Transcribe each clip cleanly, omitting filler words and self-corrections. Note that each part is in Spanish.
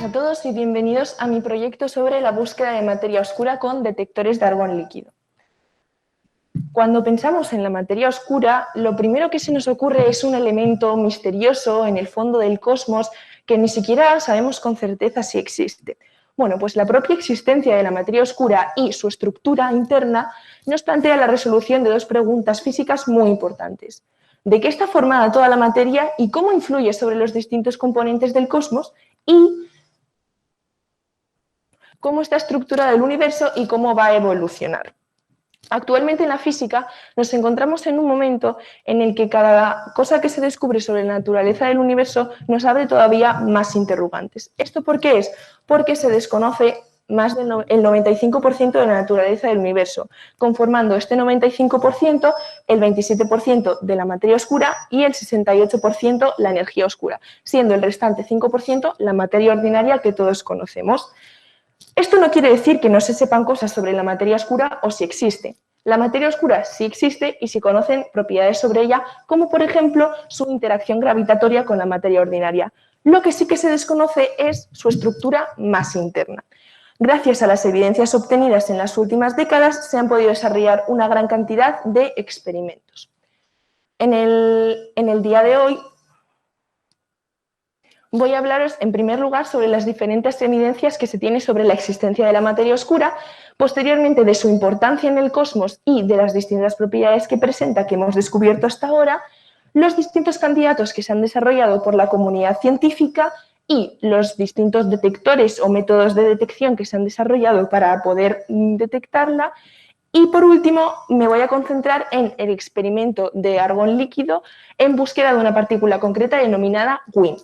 A todos y bienvenidos a mi proyecto sobre la búsqueda de materia oscura con detectores de argón líquido. Cuando pensamos en la materia oscura, lo primero que se nos ocurre es un elemento misterioso en el fondo del cosmos que ni siquiera sabemos con certeza si existe. Bueno, pues la propia existencia de la materia oscura y su estructura interna nos plantea la resolución de dos preguntas físicas muy importantes. ¿De qué está formada toda la materia y cómo influye sobre los distintos componentes del cosmos? Y cómo está estructurado el universo y cómo va a evolucionar. Actualmente en la física nos encontramos en un momento en el que cada cosa que se descubre sobre la naturaleza del universo nos abre todavía más interrogantes. ¿Esto por qué es? Porque se desconoce más del 95% de la naturaleza del universo, conformando este 95% el 27% de la materia oscura y el 68% la energía oscura, siendo el restante 5% la materia ordinaria que todos conocemos. Esto no quiere decir que no se sepan cosas sobre la materia oscura o si existe. La materia oscura sí existe y se conocen propiedades sobre ella, como por ejemplo su interacción gravitatoria con la materia ordinaria. Lo que sí que se desconoce es su estructura más interna. Gracias a las evidencias obtenidas en las últimas décadas se han podido desarrollar una gran cantidad de experimentos. En el día de hoy voy a hablaros en primer lugar sobre las diferentes evidencias que se tienen sobre la existencia de la materia oscura, posteriormente de su importancia en el cosmos y de las distintas propiedades que presenta que hemos descubierto hasta ahora, los distintos candidatos que se han desarrollado por la comunidad científica y los distintos detectores o métodos de detección que se han desarrollado para poder detectarla. Y por último, me voy a concentrar en el experimento de argón líquido en búsqueda de una partícula concreta denominada WIMP.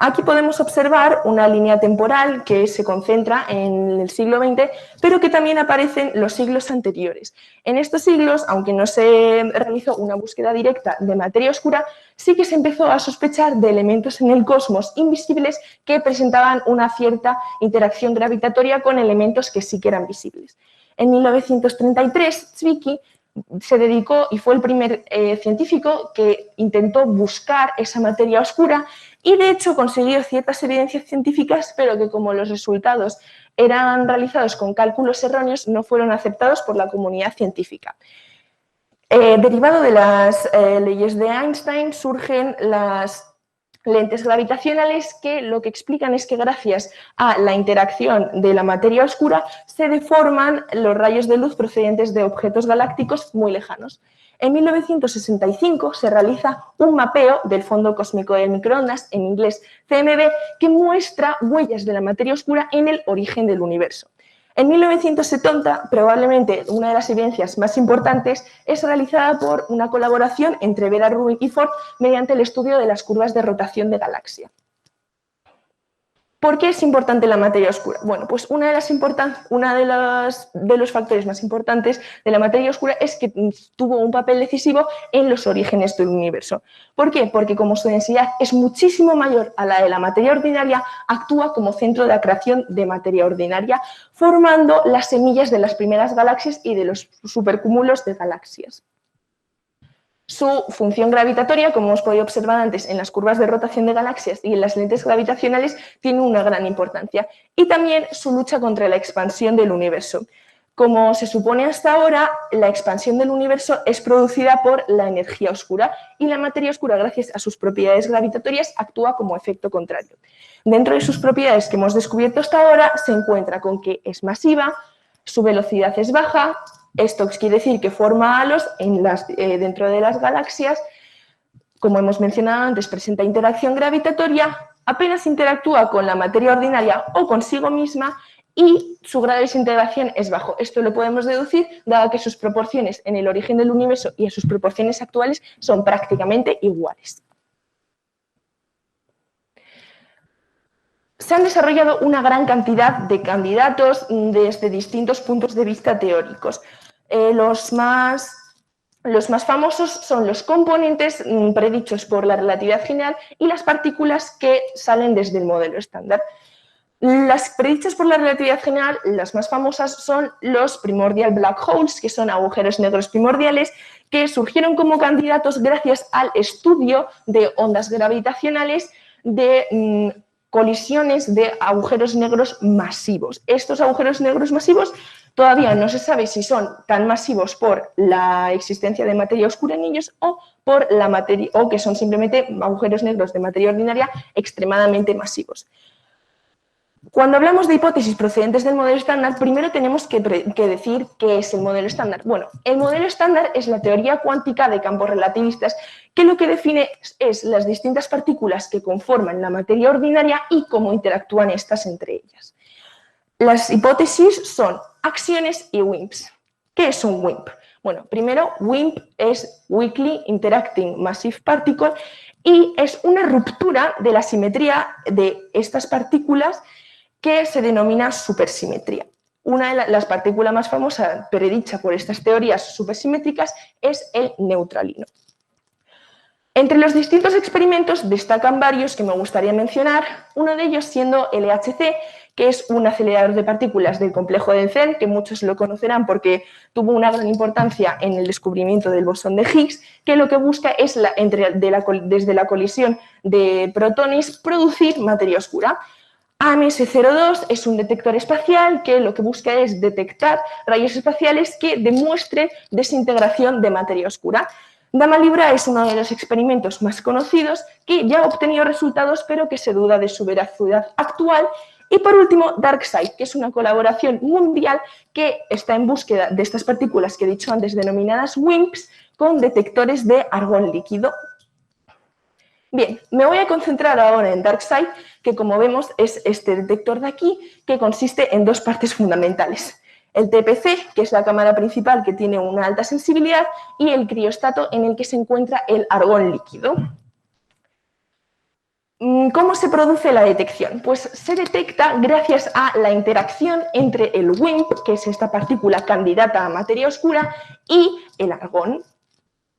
Aquí podemos observar una línea temporal que se concentra en el siglo XX, pero que también aparece en los siglos anteriores. En estos siglos, aunque no se realizó una búsqueda directa de materia oscura, sí que se empezó a sospechar de elementos en el cosmos invisibles que presentaban una cierta interacción gravitatoria con elementos que sí que eran visibles. En 1933, Zwicky se dedicó y fue el primer científico que intentó buscar esa materia oscura y de hecho consiguió ciertas evidencias científicas, pero que como los resultados eran realizados con cálculos erróneos, no fueron aceptados por la comunidad científica. Derivado de las leyes de Einstein surgen las lentes gravitacionales que lo que explican es que gracias a la interacción de la materia oscura se deforman los rayos de luz procedentes de objetos galácticos muy lejanos. En 1965 se realiza un mapeo del fondo cósmico de microondas, en inglés CMB, que muestra huellas de la materia oscura en el origen del universo. En 1970, probablemente una de las evidencias más importantes es realizada por una colaboración entre Vera Rubin y Ford mediante el estudio de las curvas de rotación de galaxia. ¿Por qué es importante la materia oscura? Bueno, pues uno de los factores más importantes de la materia oscura es que tuvo un papel decisivo en los orígenes del universo. ¿Por qué? Porque como su densidad es muchísimo mayor a la de la materia ordinaria, actúa como centro de acreción de materia ordinaria, formando las semillas de las primeras galaxias y de los supercúmulos de galaxias. Su función gravitatoria, como hemos podido observar antes en las curvas de rotación de galaxias y en las lentes gravitacionales, tiene una gran importancia. Y también su lucha contra la expansión del universo. Como se supone hasta ahora, la expansión del universo es producida por la energía oscura y la materia oscura, gracias a sus propiedades gravitatorias, actúa como efecto contrario. Dentro de sus propiedades que hemos descubierto hasta ahora, se encuentra con que es masiva, su velocidad es baja. Esto quiere decir que forma halos dentro de las galaxias, como hemos mencionado antes, presenta interacción gravitatoria, apenas interactúa con la materia ordinaria o consigo misma y su grado de desintegración es bajo. Esto lo podemos deducir dado que sus proporciones en el origen del universo y en sus proporciones actuales son prácticamente iguales. Se han desarrollado una gran cantidad de candidatos desde distintos puntos de vista teóricos. Los más Los más famosos son los componentes predichos por la relatividad general y las partículas que salen desde el modelo estándar. Las predichas por la relatividad general, las más famosas, son los primordial black holes, que son agujeros negros primordiales, que surgieron como candidatos gracias al estudio de ondas gravitacionales de colisiones de agujeros negros masivos. Estos agujeros negros masivos todavía no se sabe si son tan masivos por la existencia de materia oscura en ellos o por la materia, o que son simplemente agujeros negros de materia ordinaria extremadamente masivos. Cuando hablamos de hipótesis procedentes del modelo estándar, primero tenemos que decir qué es el modelo estándar. Bueno, el modelo estándar es la teoría cuántica de campos relativistas que lo que define es las distintas partículas que conforman la materia ordinaria y cómo interactúan estas entre ellas. Las hipótesis son acciones y WIMPs. ¿Qué es un WIMP? Bueno, primero, WIMP es Weakly Interacting Massive Particle y es una ruptura de la simetría de estas partículas que se denomina supersimetría. Una de las partículas más famosas predicha por estas teorías supersimétricas es el neutralino. Entre los distintos experimentos destacan varios que me gustaría mencionar, uno de ellos siendo LHC, que es un acelerador de partículas del complejo de CERN, que muchos lo conocerán porque tuvo una gran importancia en el descubrimiento del bosón de Higgs, que lo que busca es, desde la colisión de protones, producir materia oscura. AMS-02 es un detector espacial que lo que busca es detectar rayos espaciales que demuestren desintegración de materia oscura. Dama Libra es uno de los experimentos más conocidos que ya ha obtenido resultados, pero que se duda de su veracidad actual. Y por último, DarkSide, que es una colaboración mundial que está en búsqueda de estas partículas que he dicho antes, denominadas WIMPs, con detectores de argón líquido. Bien, me voy a concentrar ahora en DarkSide, que como vemos es este detector de aquí, que consiste en dos partes fundamentales. El TPC, que es la cámara principal que tiene una alta sensibilidad, y el criostato en el que se encuentra el argón líquido. ¿Cómo se produce la detección? Pues se detecta gracias a la interacción entre el WIMP, que es esta partícula candidata a materia oscura, y el argón.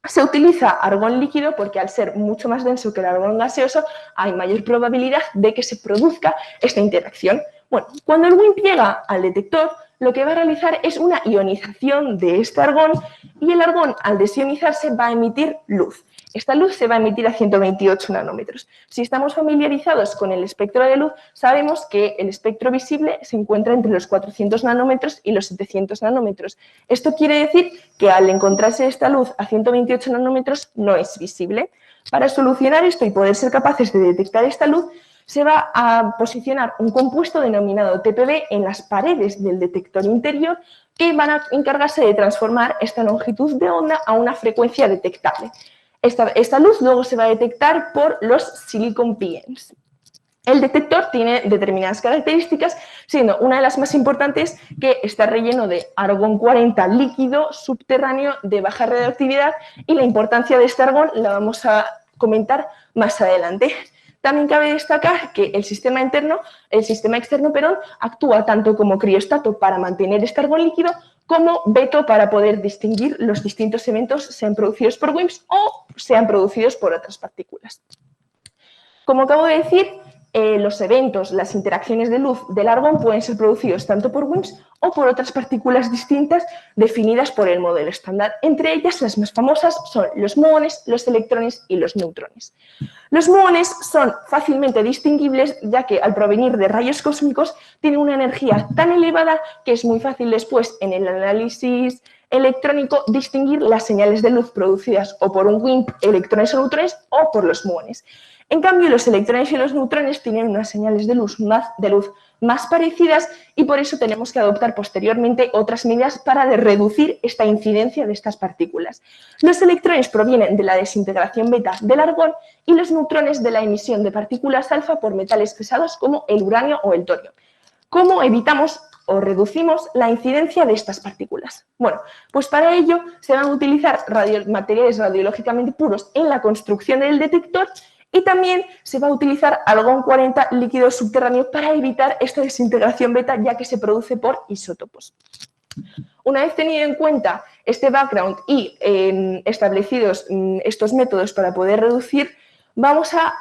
Se utiliza argón líquido porque al ser mucho más denso que el argón gaseoso hay mayor probabilidad de que se produzca esta interacción. Bueno, cuando el WIMP llega al detector, lo que va a realizar es una ionización de este argón y el argón, al desionizarse, va a emitir luz. Esta luz se va a emitir a 128 nanómetros. Si estamos familiarizados con el espectro de luz, sabemos que el espectro visible se encuentra entre los 400 nanómetros y los 700 nanómetros. Esto quiere decir que al encontrarse esta luz a 128 nanómetros no es visible. Para solucionar esto y poder ser capaces de detectar esta luz, se va a posicionar un compuesto denominado TPB en las paredes del detector interior que van a encargarse de transformar esta longitud de onda a una frecuencia detectable. Esta luz luego se va a detectar por los silicon PNs. El detector tiene determinadas características, siendo una de las más importantes que está relleno de argón 40 líquido subterráneo de baja radioactividad, y la importancia de este argón la vamos a comentar más adelante. También cabe destacar que el sistema externo, actúa tanto como criostato para mantener este argón líquido como veto para poder distinguir los distintos eventos, sean producidos por WIMPs o sean producidos por otras partículas. Como acabo de decir, los eventos, las interacciones de luz del argón pueden ser producidos tanto por WIMPs o por otras partículas distintas definidas por el modelo estándar. Entre ellas, las más famosas son los muones, los electrones y los neutrones. Los muones son fácilmente distinguibles, ya que al provenir de rayos cósmicos tienen una energía tan elevada que es muy fácil después en el análisis electrónico distinguir las señales de luz producidas o por un WIMP, electrones o neutrones, o por los muones. En cambio, los electrones y los neutrones tienen unas señales de luz más parecidas y por eso tenemos que adoptar posteriormente otras medidas para reducir esta incidencia de estas partículas. Los electrones provienen de la desintegración beta del argón y los neutrones de la emisión de partículas alfa por metales pesados como el uranio o el torio. ¿Cómo evitamos o reducimos la incidencia de estas partículas? Bueno, pues para ello se van a utilizar materiales radiológicamente puros en la construcción del detector. Y también se va a utilizar argón 40 líquido subterráneo para evitar esta desintegración beta, ya que se produce por isótopos. Una vez tenido en cuenta este background y establecidos estos métodos para poder reducir, vamos a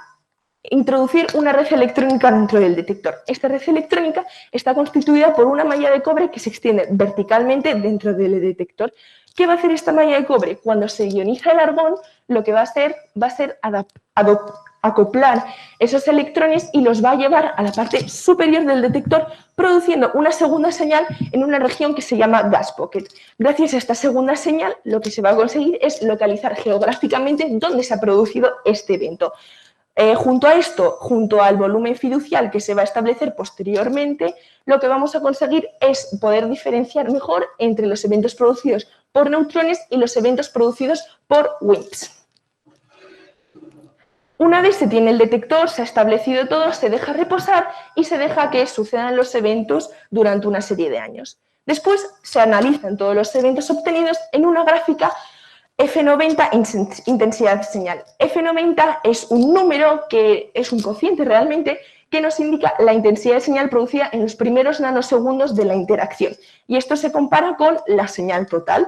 introducir una red electrónica dentro del detector. Esta red electrónica está constituida por una malla de cobre que se extiende verticalmente dentro del detector. ¿Qué va a hacer esta malla de cobre? Cuando se ioniza el argón, lo que va a hacer acoplar esos electrones y los va a llevar a la parte superior del detector, produciendo una segunda señal en una región que se llama gas pocket. Gracias a esta segunda señal, lo que se va a conseguir es localizar geográficamente dónde se ha producido este evento. Junto a esto, junto al volumen fiducial que se va a establecer posteriormente, lo que vamos a conseguir es poder diferenciar mejor entre los eventos producidos por neutrones y los eventos producidos por WIMPs. Una vez se tiene el detector, se ha establecido todo, se deja reposar y se deja que sucedan los eventos durante una serie de años. Después se analizan todos los eventos obtenidos en una gráfica F90 intensidad de señal. F90 es un número que es un cociente realmente que nos indica la intensidad de señal producida en los primeros nanosegundos de la interacción. Y esto se compara con la señal total.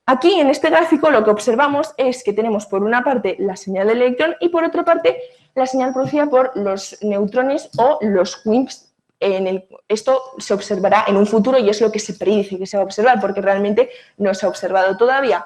Aquí en este gráfico lo que observamos es que tenemos por una parte la señal del electrón y por otra parte la señal producida por los neutrones o los WIMPs. Esto se observará en un futuro y es lo que se predice que se va a observar porque realmente no se ha observado todavía.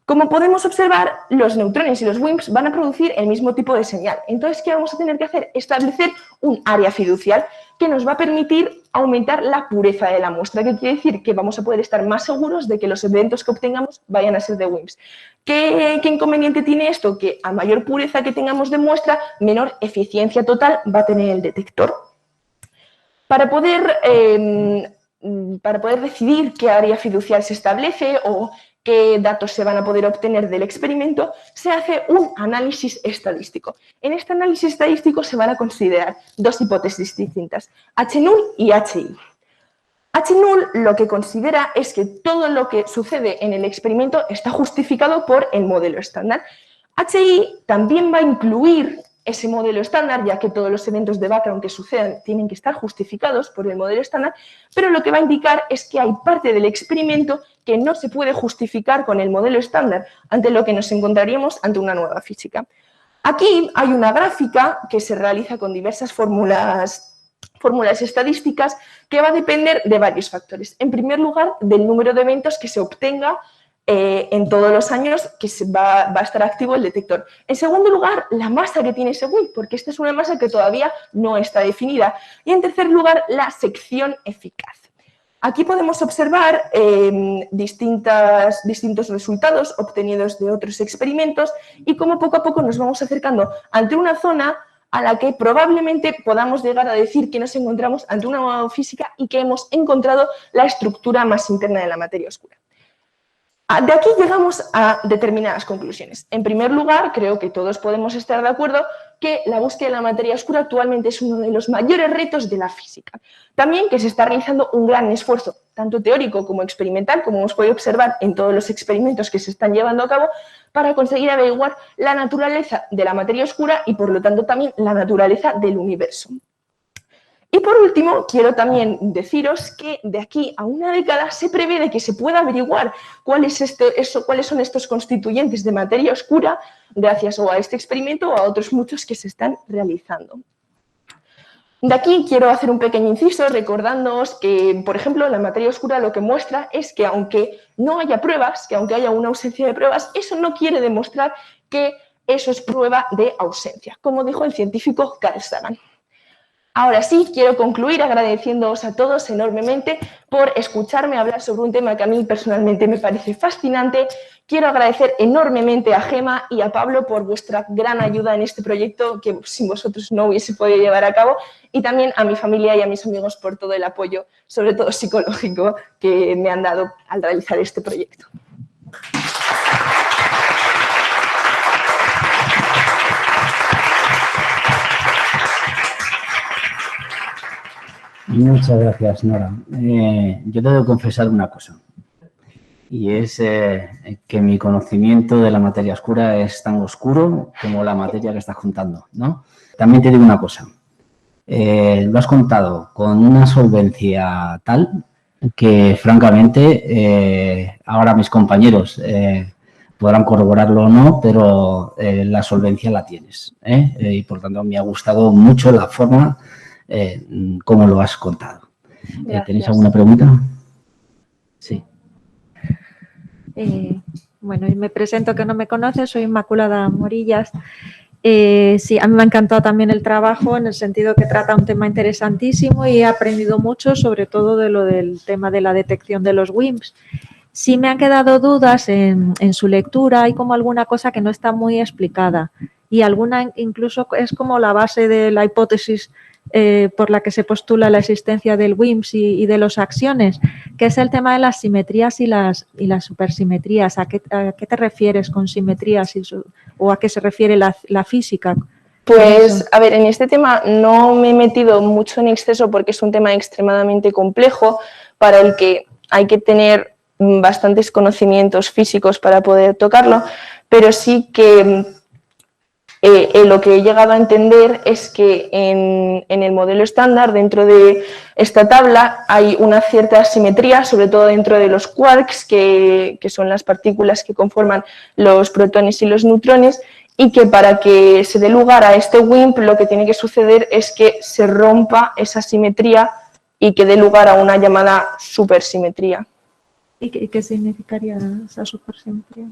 Como podemos observar, los neutrones y los WIMPs van a producir el mismo tipo de señal. Entonces, ¿qué vamos a tener que hacer? Establecer un área fiducial que nos va a permitir aumentar la pureza de la muestra, que quiere decir que vamos a poder estar más seguros de que los eventos que obtengamos vayan a ser de WIMPs. ¿Qué inconveniente tiene esto? Que a mayor pureza que tengamos de muestra, menor eficiencia total va a tener el detector. Para poder decidir qué área fiducial se establece o qué datos se van a poder obtener del experimento, se hace un análisis estadístico. En este análisis estadístico se van a considerar dos hipótesis distintas, H0 y HI. H0 lo que considera es que todo lo que sucede en el experimento está justificado por el modelo estándar. HI también va a incluir ese modelo estándar, ya que todos los eventos de background que sucedan tienen que estar justificados por el modelo estándar, pero lo que va a indicar es que hay parte del experimento que no se puede justificar con el modelo estándar, ante lo que nos encontraríamos ante una nueva física. Aquí hay una gráfica que se realiza con diversas fórmulas estadísticas que va a depender de varios factores. En primer lugar, del número de eventos que se obtenga en todos los años que va a estar activo el detector. En segundo lugar, la masa que tiene ese WIMP, porque esta es una masa que todavía no está definida. Y en tercer lugar, la sección eficaz. Aquí podemos observar distintos resultados obtenidos de otros experimentos y cómo poco a poco nos vamos acercando ante una zona a la que probablemente podamos llegar a decir que nos encontramos ante una nueva física y que hemos encontrado la estructura más interna de la materia oscura. De aquí llegamos a determinadas conclusiones. En primer lugar, creo que todos podemos estar de acuerdo que la búsqueda de la materia oscura actualmente es uno de los mayores retos de la física. También que se está realizando un gran esfuerzo, tanto teórico como experimental, como hemos podido observar en todos los experimentos que se están llevando a cabo, para conseguir averiguar la naturaleza de la materia oscura y, por lo tanto, también la naturaleza del universo. Y por último, quiero también deciros que de aquí a una década se prevé de que se pueda averiguar cuáles son estos constituyentes de materia oscura gracias o a este experimento o a otros muchos que se están realizando. De aquí quiero hacer un pequeño inciso recordándoos que, por ejemplo, la materia oscura lo que muestra es que aunque no haya pruebas, que aunque haya una ausencia de pruebas, eso no quiere demostrar que eso es prueba de ausencia, como dijo el científico Carl Sagan. Ahora sí, quiero concluir agradeciéndoos a todos enormemente por escucharme hablar sobre un tema que a mí personalmente me parece fascinante. Quiero agradecer enormemente a Gema y a Pablo por vuestra gran ayuda en este proyecto que sin vosotros no hubiese podido llevar a cabo, y también a mi familia y a mis amigos por todo el apoyo, sobre todo psicológico, que me han dado al realizar este proyecto. Muchas gracias, Nora. Yo te debo confesar una cosa, y es que mi conocimiento de la materia oscura es tan oscuro como la materia que estás contando, ¿no? También te digo una cosa, lo has contado con una solvencia tal que francamente ahora mis compañeros podrán corroborarlo o no, pero la solvencia la tienes, y por tanto me ha gustado mucho la forma como lo has contado. ¿Tenéis alguna pregunta? Sí. Bueno, y me presento, que no me conoces, soy Inmaculada Morillas. Sí, a mí me ha encantado también el trabajo, en el sentido que trata un tema interesantísimo y he aprendido mucho, sobre todo de lo del tema de la detección de los WIMPs. Sí me han quedado dudas en su lectura, hay como alguna cosa que no está muy explicada y alguna incluso es como la base de la hipótesis por la que se postula la existencia del WIMPs y de los axiones, que es el tema de las simetrías y las supersimetrías. ¿A qué te refieres con simetrías o a qué se refiere la física? Pues, a ver, en este tema no me he metido mucho en exceso porque es un tema extremadamente complejo para el que hay que tener bastantes conocimientos físicos para poder tocarlo, pero sí que lo que he llegado a entender es que en el modelo estándar, dentro de esta tabla, hay una cierta simetría, sobre todo dentro de los quarks, que son las partículas que conforman los protones y los neutrones, y que para que se dé lugar a este WIMP lo que tiene que suceder es que se rompa esa simetría y que dé lugar a una llamada supersimetría. ¿Y qué significaría esa supersimetría?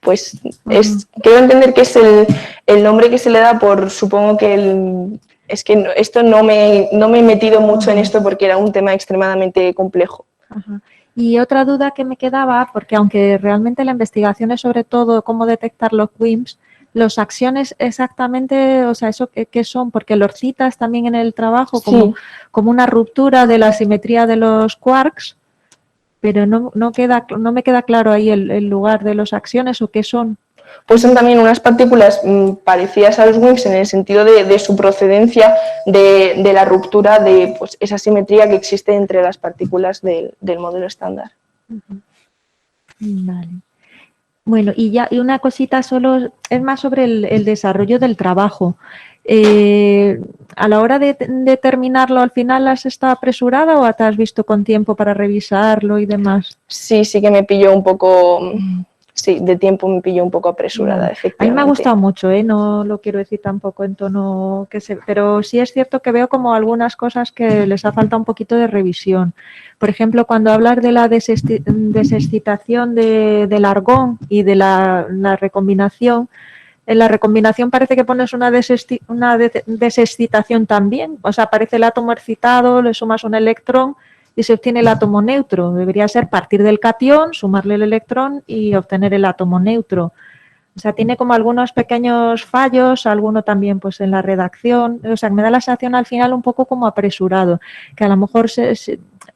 Pues quiero entender que es el nombre que se le da por, supongo que es que esto no me he metido mucho en esto porque era un tema extremadamente complejo. Ajá. Y otra duda que me quedaba, porque aunque realmente la investigación es sobre todo cómo detectar los WIMPs, los axiones exactamente, o sea, ¿eso qué son? Porque los citas también en el trabajo como una ruptura de la simetría de los quarks, pero no me queda claro ahí el lugar de los axiones o qué son. Pues son también unas partículas parecidas a los WIMPs en el sentido de su procedencia, de la ruptura de pues, esa simetría que existe entre las partículas del modelo estándar. Vale. Bueno, y una cosita solo, es más sobre el desarrollo del trabajo. A la hora de terminarlo, ¿al final has estado apresurada o te has visto con tiempo para revisarlo y demás? Sí que me pilló un poco... Sí, de tiempo me pilló un poco apresurada, efectivamente. A mí me ha gustado mucho, no lo quiero decir tampoco en tono pero sí es cierto que veo como algunas cosas que les ha faltado un poquito de revisión. Por ejemplo, cuando hablas de la desexcitación del argón y de la recombinación, en la recombinación parece que pones una desexcitación también, o sea, aparece el átomo excitado, le sumas un electrón y se obtiene el átomo neutro. Debería ser partir del catión, sumarle el electrón y obtener el átomo neutro. O sea, tiene como algunos pequeños fallos, alguno también pues en la redacción. O sea, me da la sensación al final un poco como apresurado, que a lo mejor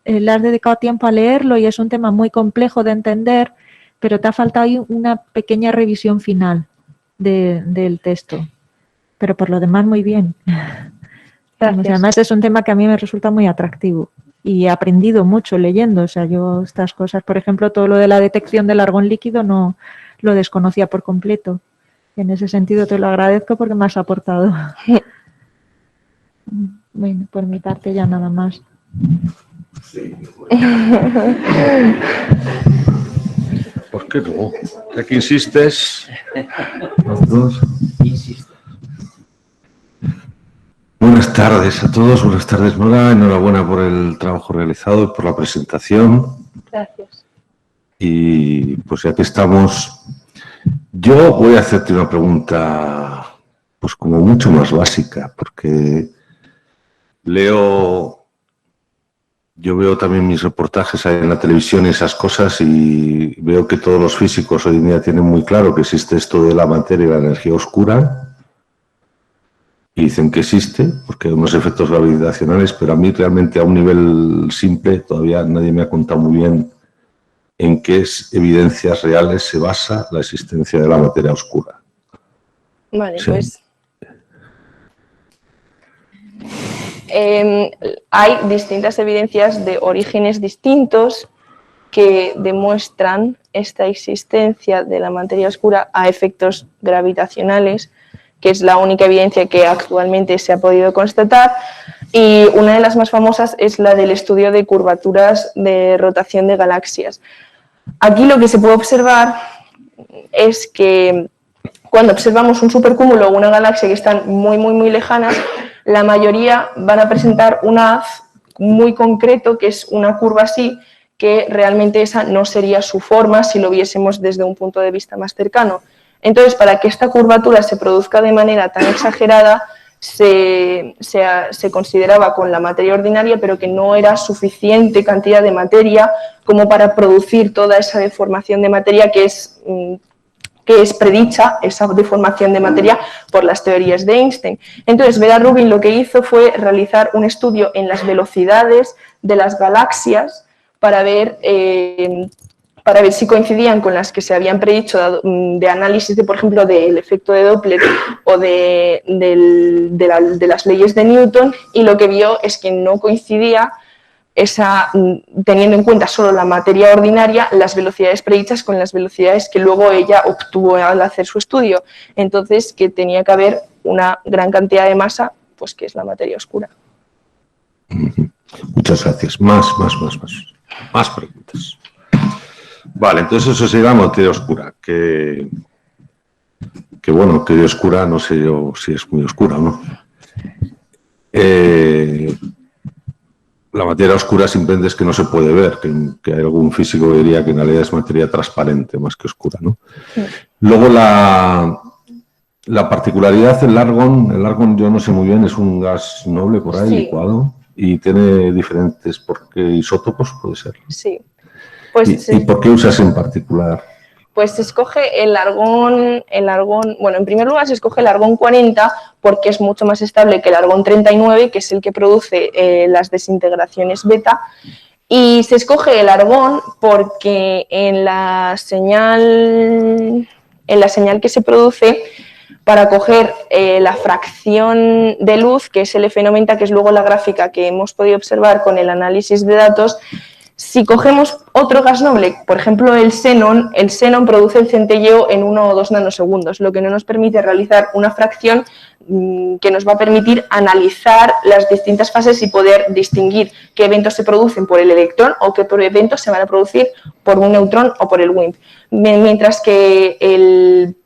le has dedicado tiempo a leerlo y es un tema muy complejo de entender, pero te ha faltado ahí una pequeña revisión final del texto. Pero por lo demás, muy bien. Gracias. Además, es un tema que a mí me resulta muy atractivo. Y he aprendido mucho leyendo, o sea, yo estas cosas, por ejemplo, todo lo de la detección del argón líquido no lo desconocía por completo. En ese sentido te lo agradezco porque me has aportado. Bueno, por mi parte ya nada más. Sí. ¿Por qué no? Ya que insistes, los dos. Buenas tardes a todos, buenas tardes Nora, enhorabuena por el trabajo realizado y por la presentación. Gracias. Y pues ya que estamos, yo voy a hacerte una pregunta pues como mucho más básica, porque yo veo también mis reportajes ahí en la televisión y esas cosas y veo que todos los físicos hoy en día tienen muy claro que existe esto de la materia y la energía oscura. Y dicen que existe, porque hay unos efectos gravitacionales, pero a mí realmente a un nivel simple todavía nadie me ha contado muy bien en qué evidencias reales se basa la existencia de la materia oscura. Vale, Sí. pues hay distintas evidencias de orígenes distintos que demuestran esta existencia de la materia oscura a efectos gravitacionales, que es la única evidencia que actualmente se ha podido constatar, Y una de las más famosas es la del estudio de curvaturas de rotación de galaxias. Aquí lo que se puede observar es que cuando observamos un supercúmulo o una galaxia que están muy lejanas, la mayoría van a presentar un haz muy concreto, que es una curva así, que realmente esa no sería su forma si lo viésemos desde un punto de vista más cercano. Entonces, para que esta curvatura se produzca de manera tan exagerada, se consideraba con la materia ordinaria, pero que no era suficiente cantidad de materia como para producir toda esa deformación de materia que es predicha, esa deformación de materia, por las teorías de Einstein. Entonces, Vera Rubin lo que hizo fue realizar un estudio en las velocidades de las galaxias para ver si coincidían con las que se habían predicho de análisis, por ejemplo, del efecto de Doppler o de las leyes de Newton, y lo que vio es que no coincidía teniendo en cuenta solo la materia ordinaria, las velocidades predichas con las velocidades que luego ella obtuvo al hacer su estudio. Entonces, que tenía que haber una gran cantidad de masa, pues que es la materia oscura. Muchas gracias. Más preguntas. Vale, entonces eso sería la materia oscura, que bueno, que oscura, no sé yo si es muy oscura o no. La materia oscura simplemente es que no se puede ver, que hay algún físico que diría que en realidad es materia transparente más que oscura, ¿no? Sí. Luego la particularidad del argón el yo no sé muy bien, es un gas noble por ahí, sí, licuado, y tiene diferentes isótopos, puede ser. Sí. Pues, ¿Y por qué usas en particular? Pues se escoge el argón, bueno, en primer lugar se escoge el argón 40 porque es mucho más estable que el argón 39, que es el que produce las desintegraciones beta, y se escoge el argón porque en la señal que se produce para coger la fracción de luz, que es el F90, que es luego la gráfica que hemos podido observar con el análisis de datos. Si cogemos otro gas noble, por ejemplo el xenón produce el centelleo en 1 o 2 nanosegundos, lo que no nos permite realizar una fracción que nos va a permitir analizar las distintas fases y poder distinguir qué eventos se producen por el electrón o qué eventos se van a producir por un neutrón o por el WIMP. Mientras que el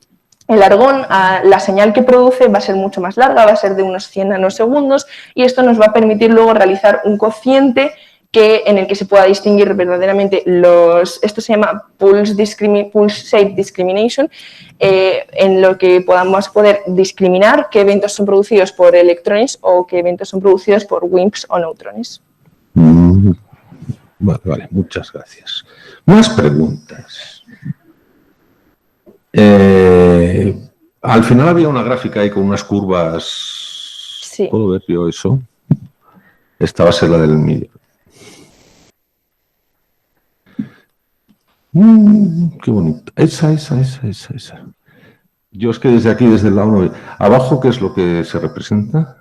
argón, la señal que produce va a ser mucho más larga, va a ser de unos 100 nanosegundos, y esto nos va a permitir luego realizar un cociente en el que se pueda distinguir verdaderamente esto se llama pulse shape discrimination, en lo que podamos poder discriminar qué eventos son producidos por electrones o qué eventos son producidos por WIMPs o neutrones. Vale, muchas gracias. Más preguntas. Al final había una gráfica ahí con unas curvas. Sí. ¿Puedo ver yo eso? Esta va a ser la del medio. Qué bonito. Esa. Yo es que desde aquí, desde el lado 1, abajo, ¿qué es lo que se representa?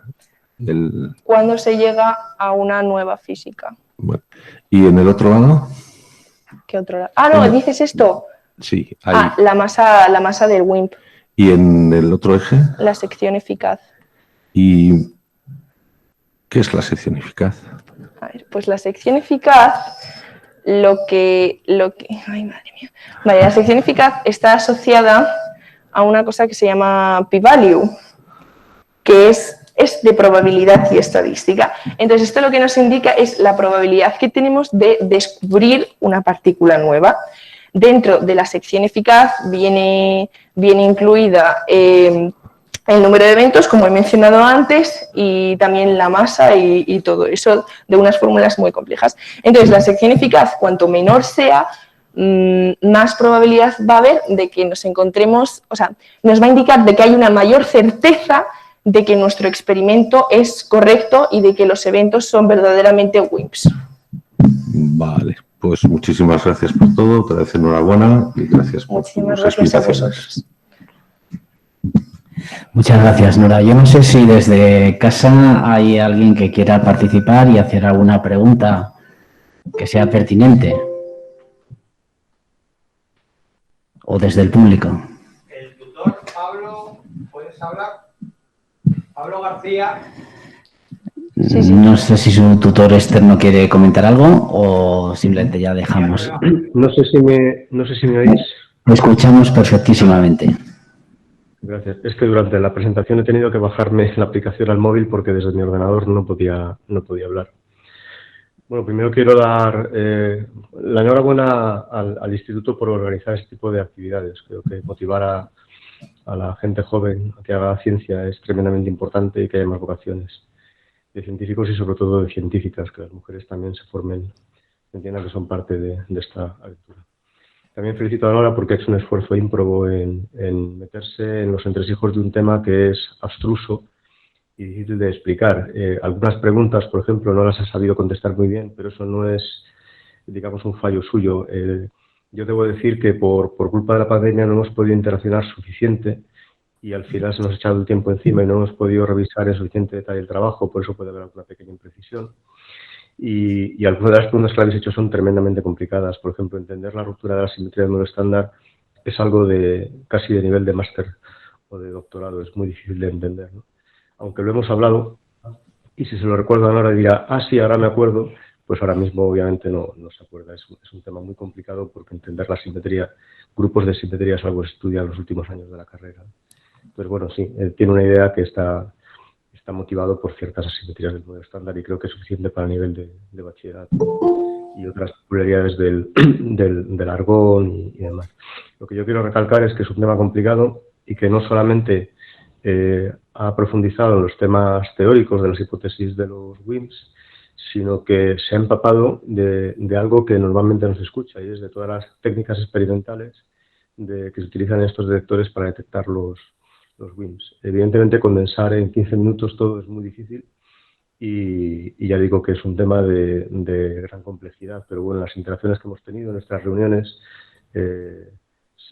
Cuando se llega a una nueva física. Bueno. ¿Y en el otro lado? ¿Qué otro lado? Ah, no, ¿dices esto? Sí. Ahí. La masa del WIMP. ¿Y en el otro eje? La sección eficaz. ¿Y qué es la sección eficaz? A ver, pues la sección eficaz... Ay, madre mía. Vale, la sección eficaz está asociada a una cosa que se llama p-value, que es de probabilidad y estadística. Entonces, esto lo que nos indica es la probabilidad que tenemos de descubrir una partícula nueva. Dentro de la sección eficaz viene incluida el número de eventos, como he mencionado antes, y también la masa y todo eso de unas fórmulas muy complejas. Entonces, la sección eficaz, cuanto menor sea, más probabilidad va a haber de que nos encontremos, o sea, nos va a indicar de que hay una mayor certeza de que nuestro experimento es correcto y de que los eventos son verdaderamente WIMPs. Vale, pues muchísimas gracias por todo, te doy enhorabuena y gracias por tus explicaciones. Muchas gracias, Nora. Yo no sé si desde casa hay alguien que quiera participar y hacer alguna pregunta que sea pertinente. O desde el público. El tutor, Pablo, ¿puedes hablar? Pablo García. Sí, sí. No sé si su tutor externo quiere comentar algo o simplemente ya dejamos. No sé si me oís. Lo escuchamos perfectísimamente. Gracias. Es que durante la presentación he tenido que bajarme la aplicación al móvil porque desde mi ordenador no podía hablar. Bueno, primero quiero dar la enhorabuena al Instituto por organizar este tipo de actividades. Creo que motivar a la gente joven a que haga ciencia es tremendamente importante y que haya más vocaciones de científicos y sobre todo de científicas, que las mujeres también se formen, entiendan que son parte de esta aventura. También felicito a Nora porque ha hecho un esfuerzo ímprobo en meterse en los entresijos de un tema que es abstruso y difícil de explicar. Algunas preguntas, por ejemplo, no las ha sabido contestar muy bien, pero eso no es, digamos, un fallo suyo. Yo debo decir que por culpa de la pandemia no hemos podido interaccionar suficiente y al final se nos ha echado el tiempo encima y no hemos podido revisar en suficiente detalle el trabajo, por eso puede haber alguna pequeña imprecisión. Y algunas de las preguntas que habéis hecho son tremendamente complicadas. Por ejemplo, entender la ruptura de la simetría del modelo estándar es algo casi de nivel de máster o de doctorado. Es muy difícil de entender, ¿no? Aunque lo hemos hablado, y si se lo recuerdan ahora dirá, sí, ahora me acuerdo, pues ahora mismo obviamente no se acuerda. Es un tema muy complicado porque entender la simetría, grupos de simetría es algo que se estudia en los últimos años de la carrera. Entonces, bueno, sí, él tiene una idea que está motivado por ciertas asimetrías del modelo estándar y creo que es suficiente para el nivel de bachillerato y otras peculiaridades del argón y demás. Lo que yo quiero recalcar es que es un tema complicado y que no solamente ha profundizado en los temas teóricos de las hipótesis de los WIMPs, sino que se ha empapado de algo que normalmente no se escucha y es de todas las técnicas experimentales que se utilizan en estos detectores para detectar los WIMPs. Evidentemente, condensar en 15 minutos todo es muy difícil y ya digo que es un tema de gran complejidad, pero bueno, las interacciones que hemos tenido en nuestras reuniones,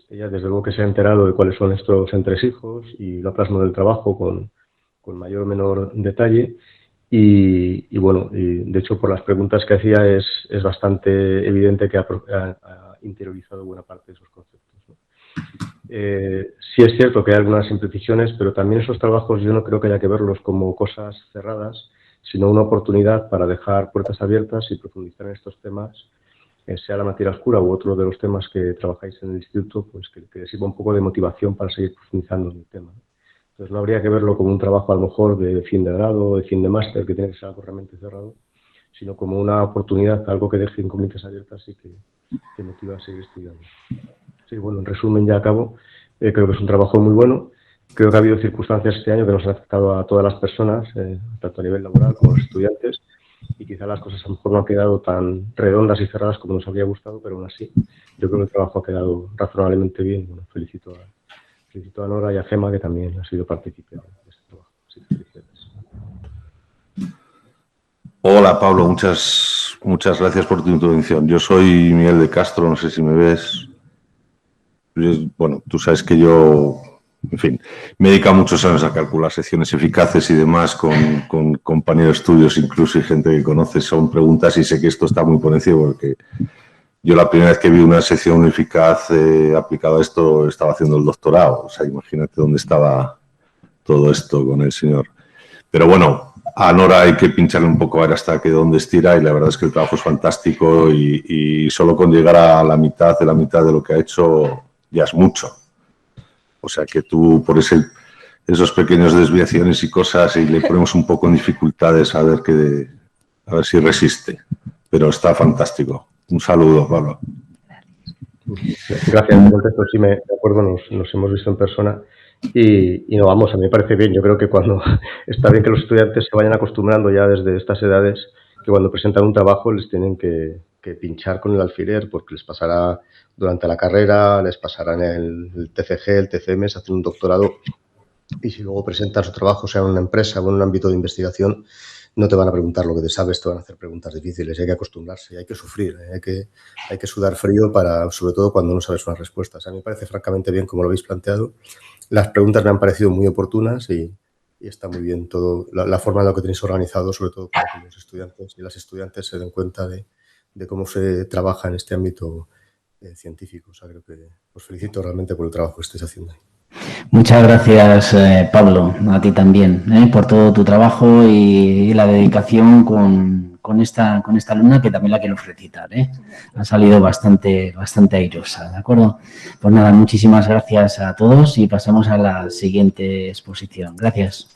ella desde luego que se ha enterado de cuáles son estos entresijos y lo ha plasmado en el trabajo con mayor o menor detalle y bueno, y de hecho por las preguntas que hacía es bastante evidente que ha interiorizado buena parte de esos conceptos, ¿no? Sí es cierto que hay algunas imprecisiones, pero también esos trabajos yo no creo que haya que verlos como cosas cerradas, sino una oportunidad para dejar puertas abiertas y profundizar en estos temas, sea la materia oscura u otro de los temas que trabajáis en el instituto, pues que les sirva un poco de motivación para seguir profundizando en el tema. Entonces no habría que verlo como un trabajo a lo mejor de fin de grado o de fin de máster, que tiene que ser algo realmente cerrado, sino como una oportunidad, algo que deje incógnitas abiertas y que motiva a seguir estudiando. Sí, bueno, en resumen, ya acabo. Creo que es un trabajo muy bueno. Creo que ha habido circunstancias este año que nos han afectado a todas las personas, tanto a nivel laboral como a los estudiantes, y quizá las cosas a lo mejor no han quedado tan redondas y cerradas como nos habría gustado, pero aún así yo creo que el trabajo ha quedado razonablemente bien. Bueno, felicito a Nora y a Gemma, que también ha sido partícipe de este trabajo. Así que felicidades. Hola Pablo, muchas gracias por tu introducción. Yo soy Miguel de Castro, no sé si me ves. Bueno, tú sabes que yo, en fin, me he dedicado muchos años a calcular secciones eficaces y demás con compañeros de estudios incluso y gente que conoces. Son preguntas y sé que esto está muy por encima porque yo la primera vez que vi una sección eficaz aplicada a esto estaba haciendo el doctorado. O sea, imagínate dónde estaba todo esto con el señor. Pero bueno, a Nora hay que pincharle un poco a ver hasta que dónde estira y la verdad es que el trabajo es fantástico y solo con llegar a la mitad de lo que ha hecho ya es mucho. O sea que tú por esos pequeños desviaciones y cosas y le ponemos un poco en dificultades a ver si resiste. Pero está fantástico. Un saludo, Pablo. Gracias, me contesto. Sí, me acuerdo, nos hemos visto en persona y no, vamos, a mí me parece bien. Yo creo que cuando está bien que los estudiantes se vayan acostumbrando ya desde estas edades, que cuando presentan un trabajo les tienen que pinchar con el alfiler, porque les pasará durante la carrera, les pasará en el TCG, el TCM, se hacen un doctorado y si luego presentan su trabajo, sea en una empresa o en un ámbito de investigación, no te van a preguntar lo que te sabes, te van a hacer preguntas difíciles, hay que acostumbrarse, hay que sufrir, hay que sudar frío sobre todo cuando no sabes unas respuestas. A mí me parece francamente bien como lo habéis planteado. Las preguntas me han parecido muy oportunas y está muy bien todo, la forma en la que tenéis organizado, sobre todo para que los estudiantes y las estudiantes se den cuenta de cómo se trabaja en este ámbito científico. O sea, creo que os felicito realmente por el trabajo que estáis haciendo. Muchas gracias, Pablo, a ti también, por todo tu trabajo y la dedicación con esta alumna, que también la quiero felicitar. Ha salido bastante airosa, ¿de acuerdo? Pues nada, muchísimas gracias a todos y pasamos a la siguiente exposición. Gracias.